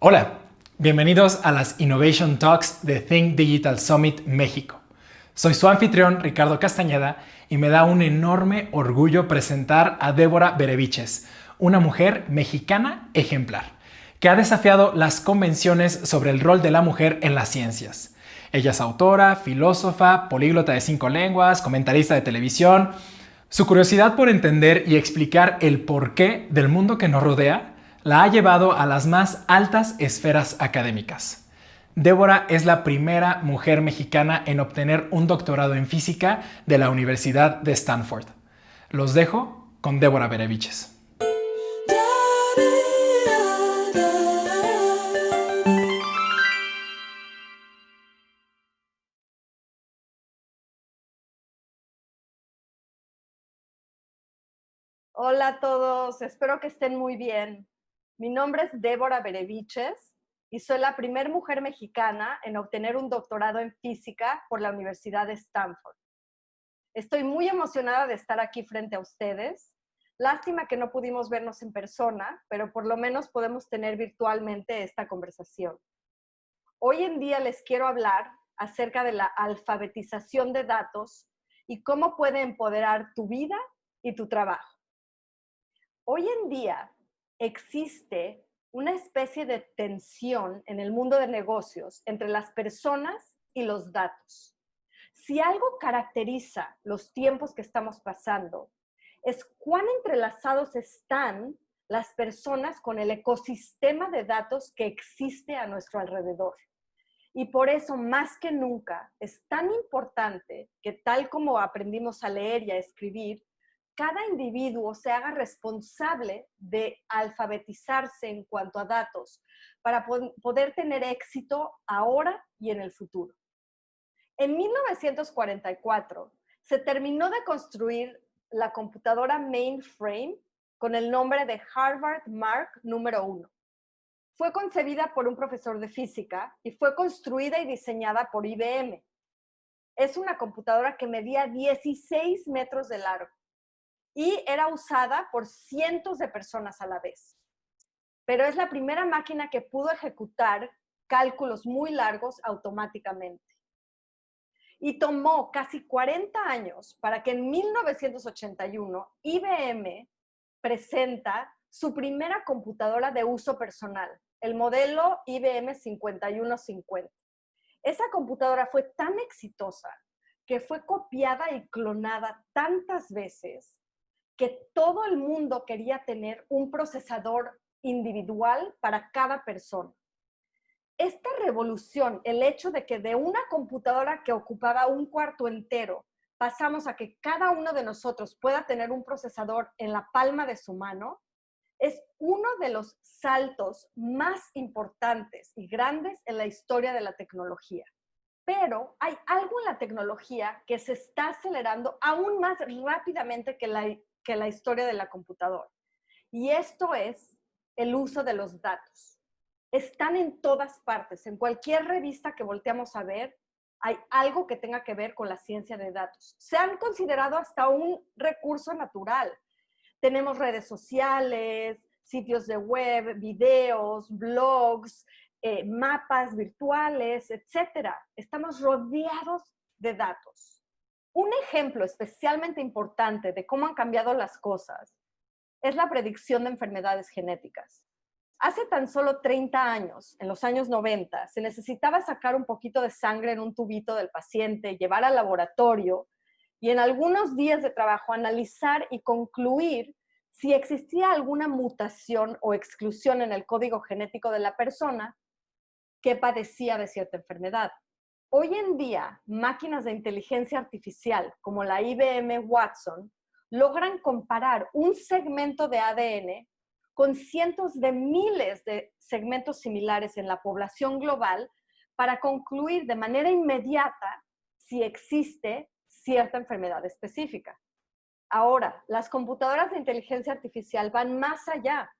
Hola, bienvenidos a las Innovation Talks de Think Digital Summit México. Soy su anfitrión Ricardo Castañeda y me da un enorme orgullo presentar a Débora Bereviches, una mujer mexicana ejemplar, que ha desafiado las convenciones sobre el rol de la mujer en las ciencias. Ella es autora, filósofa, políglota de 5 lenguas, comentarista de televisión. Su curiosidad por entender y explicar el porqué del mundo que nos rodea la ha llevado a las más altas esferas académicas. Débora es la primera mujer mexicana en obtener un doctorado en física de la Universidad de Stanford. Los dejo con Débora Bereviches. Hola a todos, espero que estén muy bien. Mi nombre es Débora Bereviches y soy la primera mujer mexicana en obtener un doctorado en física por la Universidad de Stanford. Estoy muy emocionada de estar aquí frente a ustedes. Lástima que no pudimos vernos en persona, pero por lo menos podemos tener virtualmente esta conversación. Hoy en día les quiero hablar acerca de la alfabetización de datos y cómo puede empoderar tu vida y tu trabajo. Hoy en día existe una especie de tensión en el mundo de negocios entre las personas y los datos. Si algo caracteriza los tiempos que estamos pasando, es cuán entrelazados están las personas con el ecosistema de datos que existe a nuestro alrededor. Y por eso, más que nunca, es tan importante que, tal como aprendimos a leer y a escribir, cada individuo se haga responsable de alfabetizarse en cuanto a datos para poder tener éxito ahora y en el futuro. En 1944 se terminó de construir la computadora mainframe con el nombre de Harvard Mark número 1. Fue concebida por un profesor de física y fue construida y diseñada por IBM. Es una computadora que medía 16 metros de largo y era usada por cientos de personas a la vez. Pero es la primera máquina que pudo ejecutar cálculos muy largos automáticamente. Y tomó casi 40 años para que en 1981 IBM presenta su primera computadora de uso personal, el modelo IBM 5150. Esa computadora fue tan exitosa que fue copiada y clonada tantas veces que todo el mundo quería tener un procesador individual para cada persona. Esta revolución, el hecho de que de una computadora que ocupaba un cuarto entero, pasamos a que cada uno de nosotros pueda tener un procesador en la palma de su mano, es uno de los saltos más importantes y grandes en la historia de la tecnología. Pero hay algo en la tecnología que se está acelerando aún más rápidamente que la historia de la computadora. Y esto es el uso de los datos. Están en todas partes. En cualquier revista que volteamos a ver, hay algo que tenga que ver con la ciencia de datos. Se han considerado hasta un recurso natural. Tenemos redes sociales, sitios de web, videos, blogs, mapas virtuales, etcétera. Estamos rodeados de datos. Un ejemplo especialmente importante de cómo han cambiado las cosas es la predicción de enfermedades genéticas. Hace tan solo 30 años, en los años 90, se necesitaba sacar un poquito de sangre en un tubito del paciente, llevar al laboratorio y en algunos días de trabajo analizar y concluir si existía alguna mutación o exclusión en el código genético de la persona que padecía de cierta enfermedad. Hoy en día, máquinas de inteligencia artificial como la IBM Watson logran comparar un segmento de ADN con cientos de miles de segmentos similares en la población global para concluir de manera inmediata si existe cierta enfermedad específica. Ahora, las computadoras de inteligencia artificial van más allá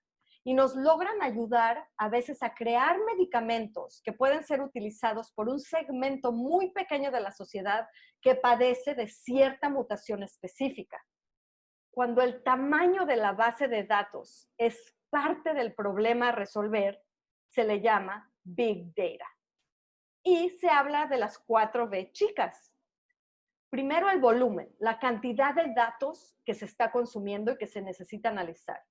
y nos logran ayudar a veces a crear medicamentos que pueden ser utilizados por un segmento muy pequeño de la sociedad que padece de cierta mutación específica. Cuando el tamaño de la base de datos es parte del problema a resolver, se le llama Big Data. Y se habla de las 4B chicas. Primero, el volumen, la cantidad de datos que se está consumiendo y que se necesita analizar.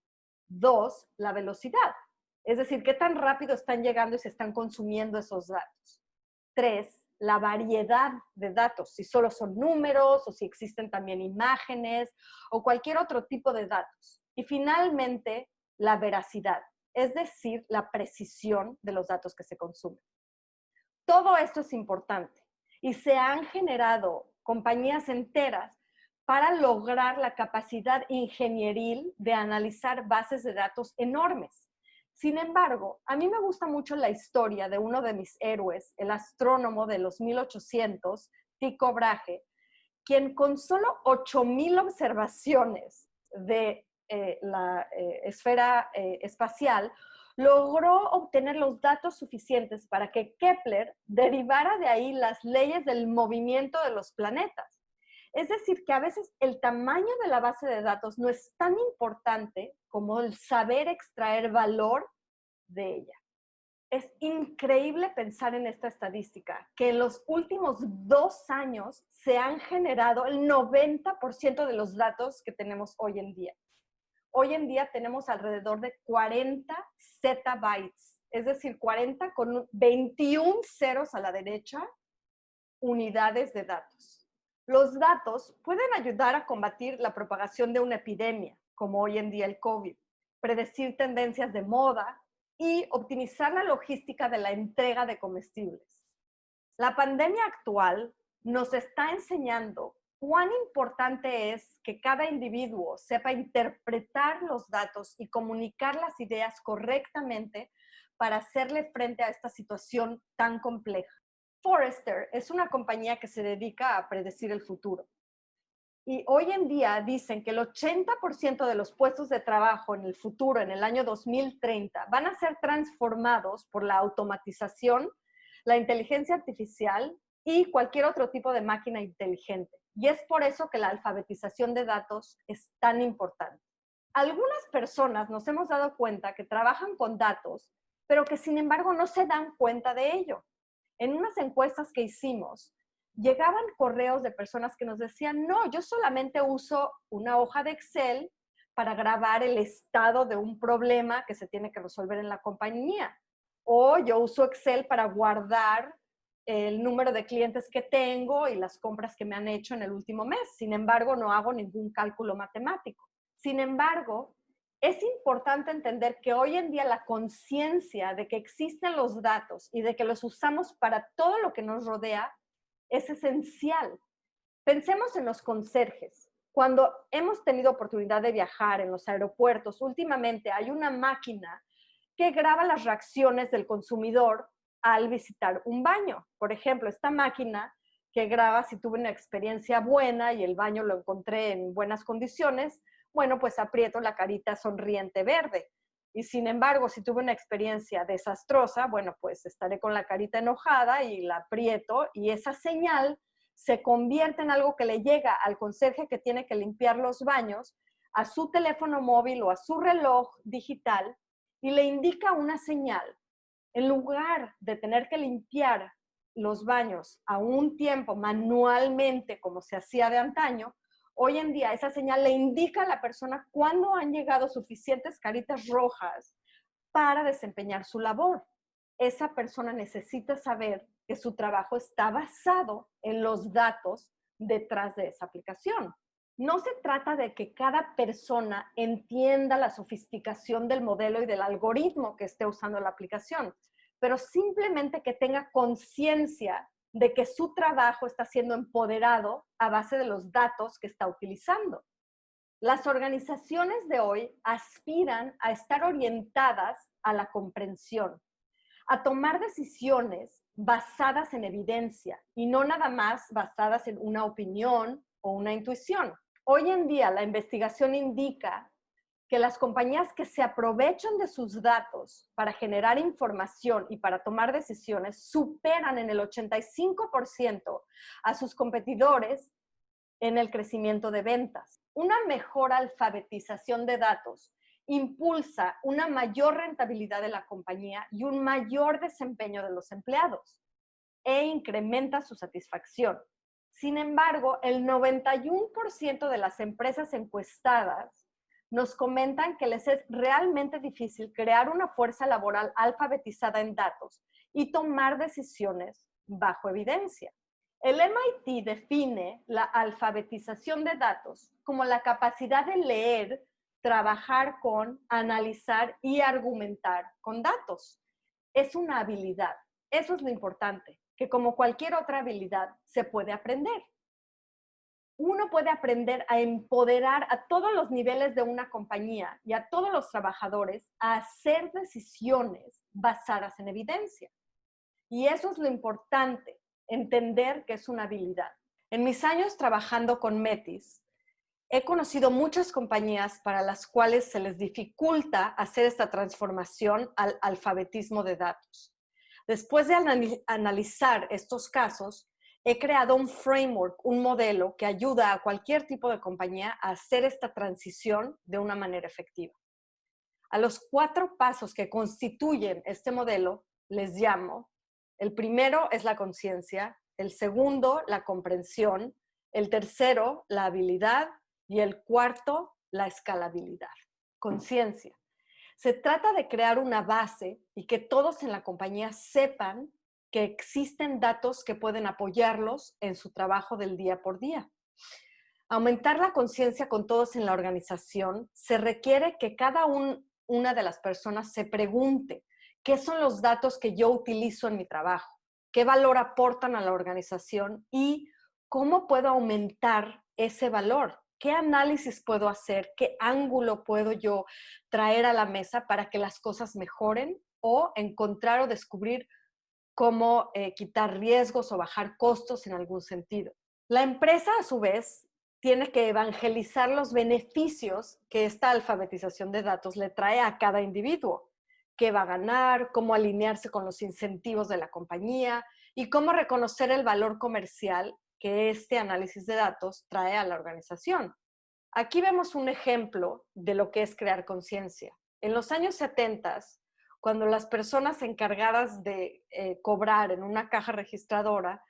2, la velocidad, es decir, qué tan rápido están llegando y se están consumiendo esos datos. 3, la variedad de datos, si solo son números o si existen también imágenes o cualquier otro tipo de datos. Y finalmente, la veracidad, es decir, la precisión de los datos que se consumen. Todo esto es importante y se han generado compañías enteras para lograr la capacidad ingenieril de analizar bases de datos enormes. Sin embargo, a mí me gusta mucho la historia de uno de mis héroes, el astrónomo de los 1800, Tycho Brahe, quien con solo 8,000 observaciones de la esfera espacial logró obtener los datos suficientes para que Kepler derivara de ahí las leyes del movimiento de los planetas. Es decir, que a veces el tamaño de la base de datos no es tan importante como el saber extraer valor de ella. Es increíble pensar en esta estadística, que en los últimos 2 años se han generado el 90% de los datos que tenemos hoy en día. Hoy en día tenemos alrededor de 40 zettabytes, es decir, 40 con 21 ceros a la derecha, unidades de datos. Los datos pueden ayudar a combatir la propagación de una epidemia, como hoy en día el COVID, predecir tendencias de moda y optimizar la logística de la entrega de comestibles. La pandemia actual nos está enseñando cuán importante es que cada individuo sepa interpretar los datos y comunicar las ideas correctamente para hacerle frente a esta situación tan compleja. Forrester es una compañía que se dedica a predecir el futuro. Y hoy en día dicen que el 80% de los puestos de trabajo en el futuro, en el año 2030, van a ser transformados por la automatización, la inteligencia artificial y cualquier otro tipo de máquina inteligente. Y es por eso que la alfabetización de datos es tan importante. Algunas personas nos hemos dado cuenta que trabajan con datos, pero que sin embargo no se dan cuenta de ello. En unas encuestas que hicimos, llegaban correos de personas que nos decían, no, yo solamente uso una hoja de Excel para grabar el estado de un problema que se tiene que resolver en la compañía. O yo uso Excel para guardar el número de clientes que tengo y las compras que me han hecho en el último mes. Sin embargo, no hago ningún cálculo matemático. Sin embargo, es importante entender que hoy en día la conciencia de que existen los datos y de que los usamos para todo lo que nos rodea es esencial. Pensemos en los conserjes. Cuando hemos tenido oportunidad de viajar en los aeropuertos, últimamente hay una máquina que graba las reacciones del consumidor al visitar un baño. Por ejemplo, esta máquina que graba si tuve una experiencia buena y el baño lo encontré en buenas condiciones, bueno, pues aprieto la carita sonriente verde. Y sin embargo, si tuve una experiencia desastrosa, bueno, pues estaré con la carita enojada y la aprieto y esa señal se convierte en algo que le llega al conserje que tiene que limpiar los baños, a su teléfono móvil o a su reloj digital y le indica una señal. En lugar de tener que limpiar los baños a un tiempo manualmente como se hacía de antaño, hoy en día esa señal le indica a la persona cuándo han llegado suficientes caritas rojas para desempeñar su labor. Esa persona necesita saber que su trabajo está basado en los datos detrás de esa aplicación. No se trata de que cada persona entienda la sofisticación del modelo y del algoritmo que esté usando la aplicación, pero simplemente que tenga conciencia de que su trabajo está siendo empoderado a base de los datos que está utilizando. Las organizaciones de hoy aspiran a estar orientadas a la comprensión, a tomar decisiones basadas en evidencia y no nada más basadas en una opinión o una intuición. Hoy en día la investigación indica que las compañías que se aprovechan de sus datos para generar información y para tomar decisiones superan en el 85% a sus competidores en el crecimiento de ventas. Una mejor alfabetización de datos impulsa una mayor rentabilidad de la compañía y un mayor desempeño de los empleados e incrementa su satisfacción. Sin embargo, el 91% de las empresas encuestadas nos comentan que les es realmente difícil crear una fuerza laboral alfabetizada en datos y tomar decisiones bajo evidencia. El MIT define la alfabetización de datos como la capacidad de leer, trabajar con, analizar y argumentar con datos. Es una habilidad. Eso es lo importante, que como cualquier otra habilidad se puede aprender. Uno puede aprender a empoderar a todos los niveles de una compañía y a todos los trabajadores a hacer decisiones basadas en evidencia. Y eso es lo importante, entender que es una habilidad. En mis años trabajando con Metis, he conocido muchas compañías para las cuales se les dificulta hacer esta transformación al alfabetismo de datos. Después de analizar estos casos, he creado un framework, un modelo que ayuda a cualquier tipo de compañía a hacer esta transición de una manera efectiva. A los 4 pasos que constituyen este modelo les llamo: el primero es la conciencia, el segundo, la comprensión, el tercero, la habilidad y el cuarto, la escalabilidad. Conciencia. Se trata de crear una base y que todos en la compañía sepan que existen datos que pueden apoyarlos en su trabajo del día por día. Aumentar la conciencia con todos en la organización se requiere que cada una de las personas se pregunte qué son los datos que yo utilizo en mi trabajo, qué valor aportan a la organización y cómo puedo aumentar ese valor. ¿Qué análisis puedo hacer? ¿Qué ángulo puedo yo traer a la mesa para que las cosas mejoren o encontrar o descubrir cómo quitar riesgos o bajar costos en algún sentido? La empresa, a su vez, tiene que evangelizar los beneficios que esta alfabetización de datos le trae a cada individuo. Qué va a ganar, cómo alinearse con los incentivos de la compañía y cómo reconocer el valor comercial que este análisis de datos trae a la organización. Aquí vemos un ejemplo de lo que es crear conciencia. En los años 70, cuando las personas encargadas de cobrar en una caja registradora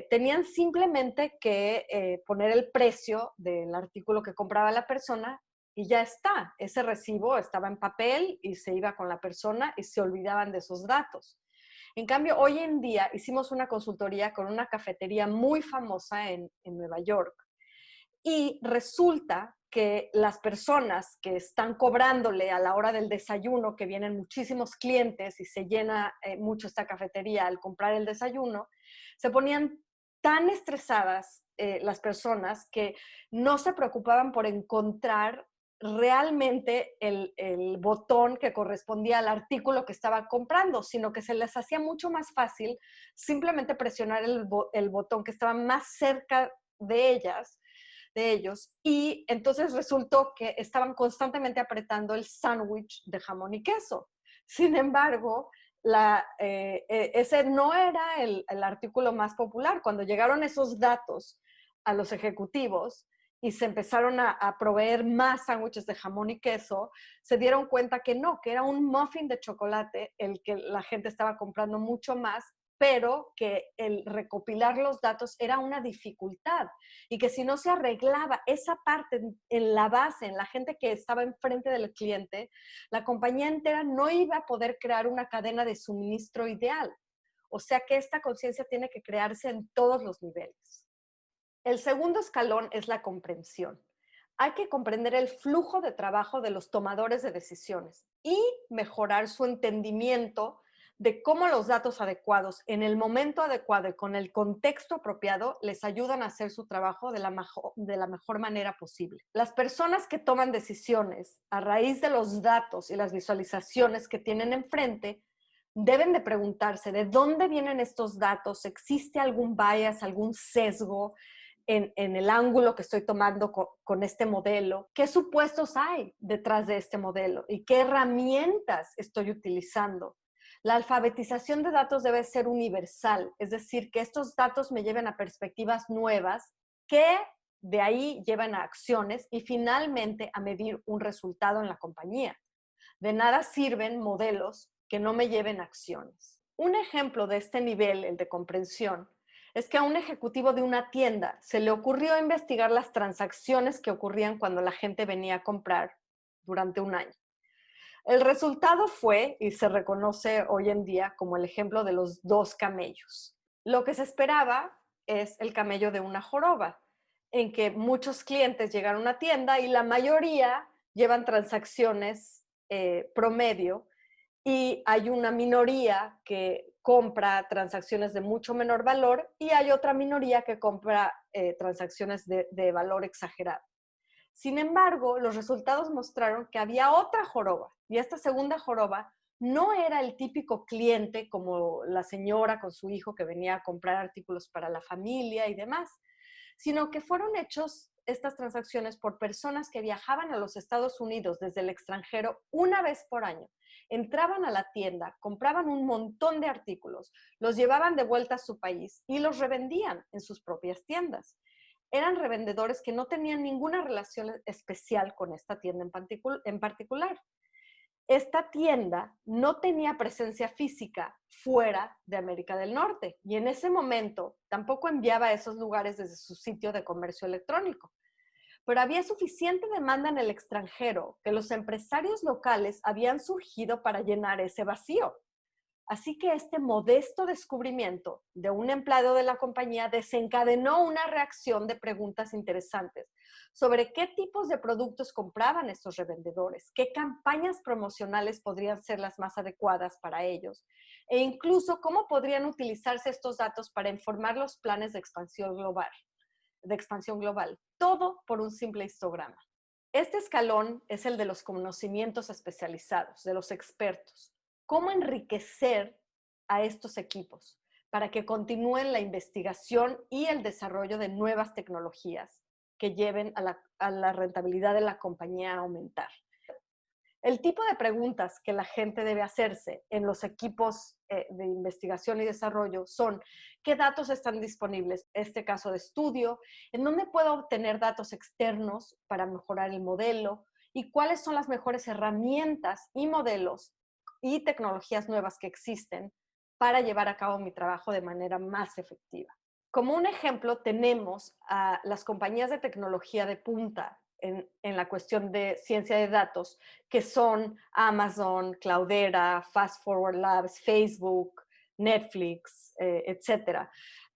tenían simplemente que poner el precio del artículo que compraba la persona y ya está. Ese recibo estaba en papel y se iba con la persona y se olvidaban de esos datos. En cambio, hoy en día hicimos una consultoría con una cafetería muy famosa en Nueva York y resulta que las personas que están cobrándole a la hora del desayuno, que vienen muchísimos clientes y se llena mucho esta cafetería al comprar el desayuno, se ponían tan estresadas las personas que no se preocupaban por encontrar realmente el botón que correspondía al artículo que estaban comprando, sino que se les hacía mucho más fácil simplemente presionar el botón que estaba más cerca de ellos, y entonces resultó que estaban constantemente apretando el sándwich de jamón y queso. Sin embargo, ese no era el artículo más popular. Cuando llegaron esos datos a los ejecutivos y se empezaron a proveer más sándwiches de jamón y queso, se dieron cuenta que no, que era un muffin de chocolate el que la gente estaba comprando mucho más, pero que el recopilar los datos era una dificultad y que si no se arreglaba esa parte en la base, en la gente que estaba enfrente del cliente, la compañía entera no iba a poder crear una cadena de suministro ideal. O sea que esta conciencia tiene que crearse en todos los niveles. El segundo escalón es la comprensión. Hay que comprender el flujo de trabajo de los tomadores de decisiones y mejorar su entendimiento de cómo los datos adecuados en el momento adecuado y con el contexto apropiado les ayudan a hacer su trabajo de la mejor manera posible. Las personas que toman decisiones a raíz de los datos y las visualizaciones que tienen enfrente deben de preguntarse de dónde vienen estos datos, existe algún bias, algún sesgo en el ángulo que estoy tomando con este modelo, qué supuestos hay detrás de este modelo y qué herramientas estoy utilizando. La alfabetización de datos debe ser universal, es decir, que estos datos me lleven a perspectivas nuevas que De ahí llevan a acciones y finalmente a medir un resultado en la compañía. De nada sirven modelos que no me lleven a acciones. Un ejemplo de este nivel, el de comprensión, es que a un ejecutivo de una tienda se le ocurrió investigar las transacciones que ocurrían cuando la gente venía a comprar durante un año. El resultado fue, y se reconoce hoy en día como el ejemplo de los 2 camellos. Lo que se esperaba es el camello de una joroba, en que muchos clientes llegan a una tienda y la mayoría llevan transacciones promedio y hay una minoría que compra transacciones de mucho menor valor y hay otra minoría que compra transacciones de valor exagerado. Sin embargo, los resultados mostraron que había otra joroba y esta segunda joroba no era el típico cliente como la señora con su hijo que venía a comprar artículos para la familia y demás, sino que fueron hechos estas transacciones por personas que viajaban a los Estados Unidos desde el extranjero una vez por año. Entraban a la tienda, compraban un montón de artículos, los llevaban de vuelta a su país y los revendían en sus propias tiendas. Eran revendedores que no tenían ninguna relación especial con esta tienda en particular. Esta tienda no tenía presencia física fuera de América del Norte y en ese momento tampoco enviaba a esos lugares desde su sitio de comercio electrónico. Pero había suficiente demanda en el extranjero que los empresarios locales habían surgido para llenar ese vacío. Así que este modesto descubrimiento de un empleado de la compañía desencadenó una reacción de preguntas interesantes sobre qué tipos de productos compraban estos revendedores, qué campañas promocionales podrían ser las más adecuadas para ellos e incluso cómo podrían utilizarse estos datos para informar los planes de expansión global. Todo por un simple histograma. Este escalón es el de los conocimientos especializados, de los expertos. ¿Cómo enriquecer a estos equipos para que continúen la investigación y el desarrollo de nuevas tecnologías que lleven a la rentabilidad de la compañía a aumentar? El tipo de preguntas que la gente debe hacerse en los equipos de investigación y desarrollo son: ¿qué datos están disponibles? Este caso de estudio, ¿en dónde puedo obtener datos externos para mejorar el modelo? ¿Y cuáles son las mejores herramientas y modelos y tecnologías nuevas que existen para llevar a cabo mi trabajo de manera más efectiva? Como un ejemplo, tenemos a las compañías de tecnología de punta en la cuestión de ciencia de datos, que son Amazon, Cloudera, Fast Forward Labs, Facebook, Netflix, etcétera.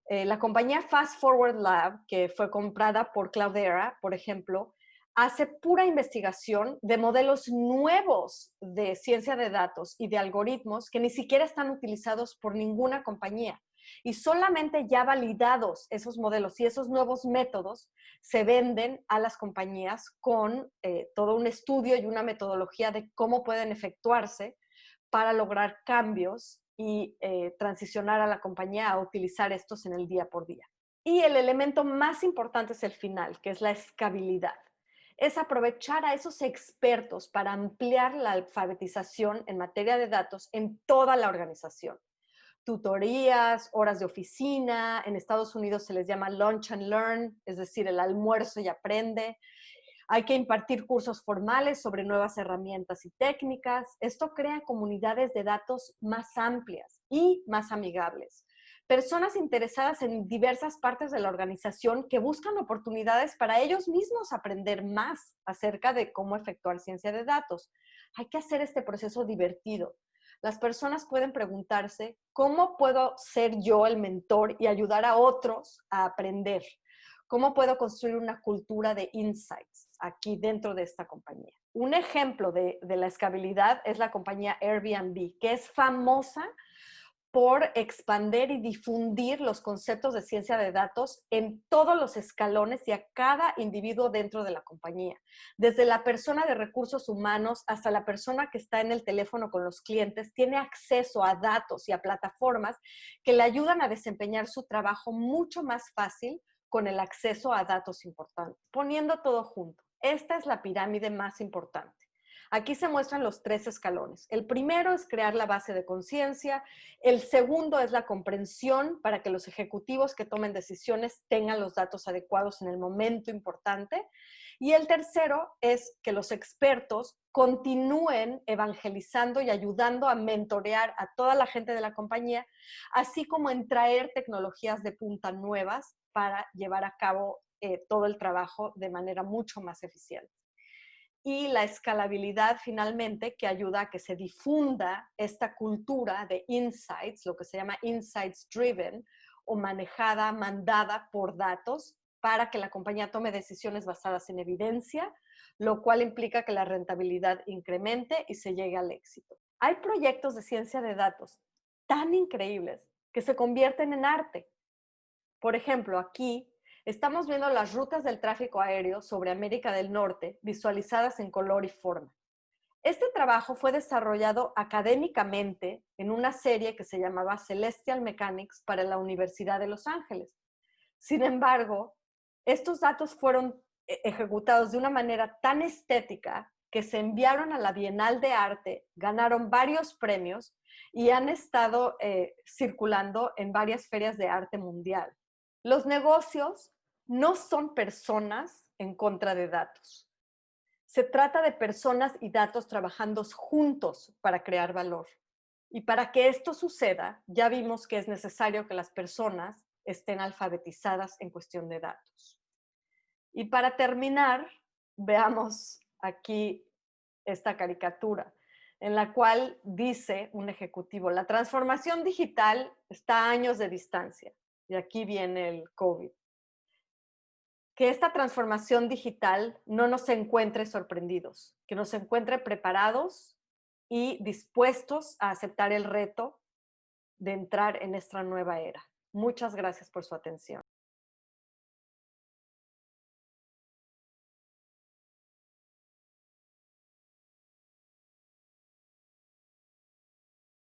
La compañía Fast Forward Lab, que fue comprada por Cloudera, por ejemplo, hace pura investigación de modelos nuevos de ciencia de datos y de algoritmos que ni siquiera están utilizados por ninguna compañía. Y solamente ya validados esos modelos y esos nuevos métodos se venden a las compañías con todo un estudio y una metodología de cómo pueden efectuarse para lograr cambios y transicionar a la compañía a utilizar estos en el día por día. Y el elemento más importante es el final, que es la escalabilidad. Es aprovechar a esos expertos para ampliar la alfabetización en materia de datos en toda la organización. Tutorías, horas de oficina, en Estados Unidos se les llama lunch and learn, es decir, el almuerzo y aprende. Hay que impartir cursos formales sobre nuevas herramientas y técnicas. Esto crea comunidades de datos más amplias y más amigables. Personas interesadas en diversas partes de la organización que buscan oportunidades para ellos mismos aprender más acerca de cómo efectuar ciencia de datos. Hay que hacer este proceso divertido. Las personas pueden preguntarse: ¿cómo puedo ser yo el mentor y ayudar a otros a aprender? ¿Cómo puedo construir una cultura de insights aquí dentro de esta compañía? Un ejemplo de la escalabilidad es la compañía Airbnb, que es famosa por expandir y difundir los conceptos de ciencia de datos en todos los escalones y a cada individuo dentro de la compañía. Desde la persona de recursos humanos hasta la persona que está en el teléfono con los clientes, tiene acceso a datos y a plataformas que le ayudan a desempeñar su trabajo mucho más fácil con el acceso a datos importantes. Poniendo todo junto, esta es la pirámide más importante. Aquí se muestran los 3 escalones. El primero es crear la base de conciencia. El segundo es la comprensión para que los ejecutivos que tomen decisiones tengan los datos adecuados en el momento importante. Y el tercero es que los expertos continúen evangelizando y ayudando a mentorear a toda la gente de la compañía, así como en traer tecnologías de punta nuevas para llevar a cabo todo el trabajo de manera mucho más eficiente. Y la escalabilidad finalmente que ayuda a que se difunda esta cultura de insights, lo que se llama insights driven o manejada, mandada por datos para que la compañía tome decisiones basadas en evidencia, lo cual implica que la rentabilidad incremente y se llegue al éxito. Hay proyectos de ciencia de datos tan increíbles que se convierten en arte. Por ejemplo, aquí estamos viendo las rutas del tráfico aéreo sobre América del Norte visualizadas en color y forma. Este trabajo fue desarrollado académicamente en una serie que se llamaba Celestial Mechanics para la Universidad de Los Ángeles. Sin embargo, estos datos fueron ejecutados de una manera tan estética que se enviaron a la Bienal de Arte, ganaron varios premios y han estado circulando en varias ferias de arte mundial. Los negocios no son personas en contra de datos. Se trata de personas y datos trabajando juntos para crear valor. Y para que esto suceda, ya vimos que es necesario que las personas estén alfabetizadas en cuestión de datos. Y para terminar, veamos aquí esta caricatura, en la cual dice un ejecutivo, la transformación digital está a años de distancia. Y aquí viene el COVID. Que esta transformación digital no nos encuentre sorprendidos, que nos encuentre preparados y dispuestos a aceptar el reto de entrar en esta nueva era. Muchas gracias por su atención.